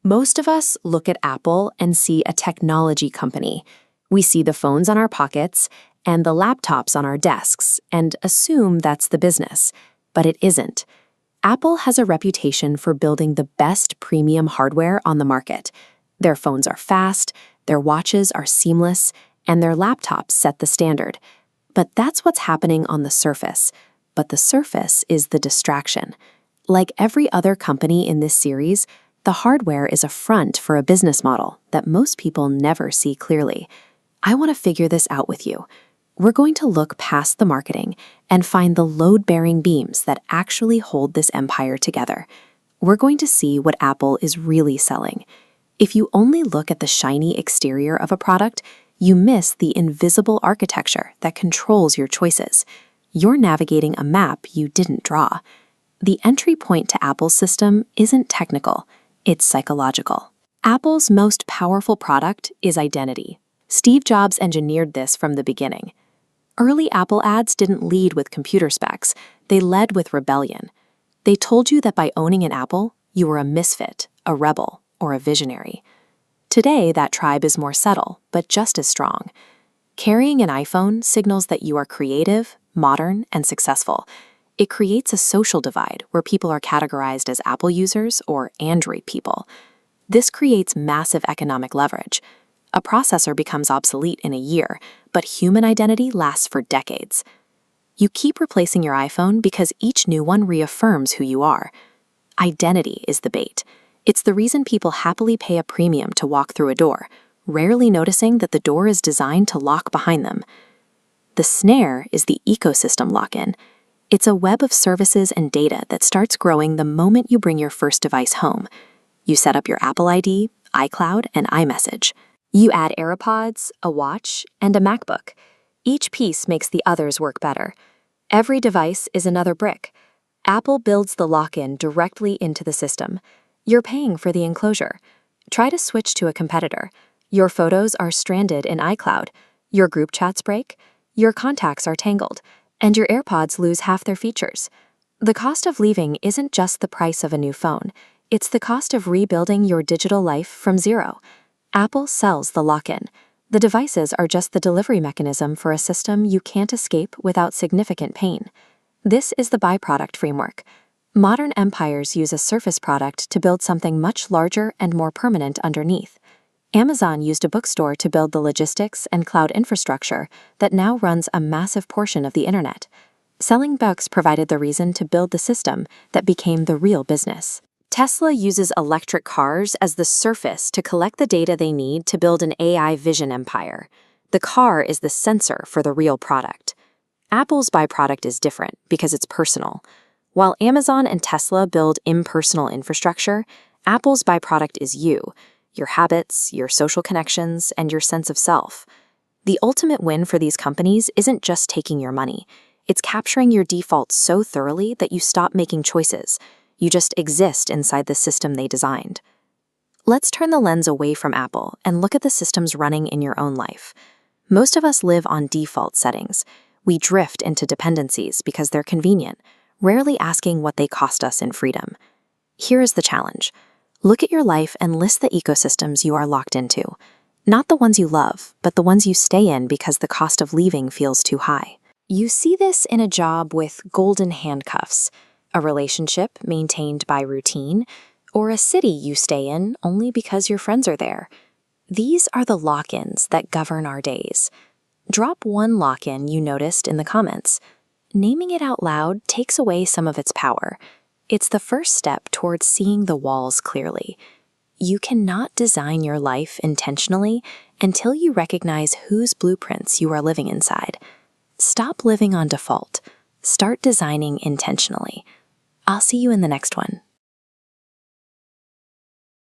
Most of us look at Apple and see a technology company. We see the phones on our pockets and the laptops on our desks and assume that's the business. But it isn't. Apple has a reputation for building the best premium hardware on the market. Their phones are fast, their watches are seamless, and their laptops set the standard. But that's what's happening on the surface. But the surface is the distraction. Like every other company in this series, the hardware is a front for a business model that most people never see clearly. I want to figure this out with you. We're going to look past the marketing and find the load-bearing beams that actually hold this empire together. We're going to see what Apple is really selling. If you only look at the shiny exterior of a product, you miss the invisible architecture that controls your choices. You're navigating a map you didn't draw. The entry point to Apple's system isn't technical. It's psychological. Apple's most powerful product is identity. Steve Jobs engineered this from the beginning. Early Apple ads didn't lead with computer specs. They led with rebellion. They told you that by owning an Apple, you were a misfit, a rebel, or a visionary. Today, that tribe is more subtle, but just as strong. Carrying an iPhone signals that you are creative, modern, and successful. It creates a social divide where people are categorized as Apple users or Android people. This creates massive economic leverage. A processor becomes obsolete in a year, but human identity lasts for decades. You keep replacing your iPhone because each new one reaffirms who you are. Identity is the bait. It's the reason people happily pay a premium to walk through a door, rarely noticing that the door is designed to lock behind them. The snare is the ecosystem lock-in. It's a web of services and data that starts growing the moment you bring your first device home. You set up your Apple ID, iCloud, and iMessage. You add AirPods, a watch, and a MacBook. Each piece makes the others work better. Every device is another brick. Apple builds the lock-in directly into the system. You're paying for the enclosure. Try to switch to a competitor. Your photos are stranded in iCloud. Your group chats break. Your contacts are tangled. And your AirPods lose half their features. The cost of leaving isn't just the price of a new phone. It's the cost of rebuilding your digital life from zero. Apple sells the lock-in. The devices are just the delivery mechanism for a system you can't escape without significant pain. This is the Byproduct Framework. Modern empires use a surface product to build something much larger and more permanent underneath. Amazon used a bookstore to build the logistics and cloud infrastructure that now runs a massive portion of the internet. Selling books provided the reason to build the system that became the real business. Tesla uses electric cars as the surface to collect the data they need to build an AI vision empire. The car is the sensor for the real product. Apple's byproduct is different because it's personal. While Amazon and Tesla build impersonal infrastructure, Apple's byproduct is you. Your habits, your social connections, and your sense of self. The ultimate win for these companies isn't just taking your money. It's capturing your defaults so thoroughly that you stop making choices. You just exist inside the system they designed. Let's turn the lens away from Apple and look at the systems running in your own life. Most of us live on default settings. We drift into dependencies because they're convenient, rarely asking what they cost us in freedom. Here is the challenge. Look at your life and list the ecosystems you are locked into. Not the ones you love, but the ones you stay in because the cost of leaving feels too high. You see this in a job with golden handcuffs, a relationship maintained by routine, or a city you stay in only because your friends are there. These are the lock-ins that govern our days. Drop one lock-in you noticed in the comments. Naming it out loud takes away some of its power. It's the first step towards seeing the walls clearly. You cannot design your life intentionally until you recognize whose blueprints you are living inside. Stop living on default. Start designing intentionally. I'll see you in the next one.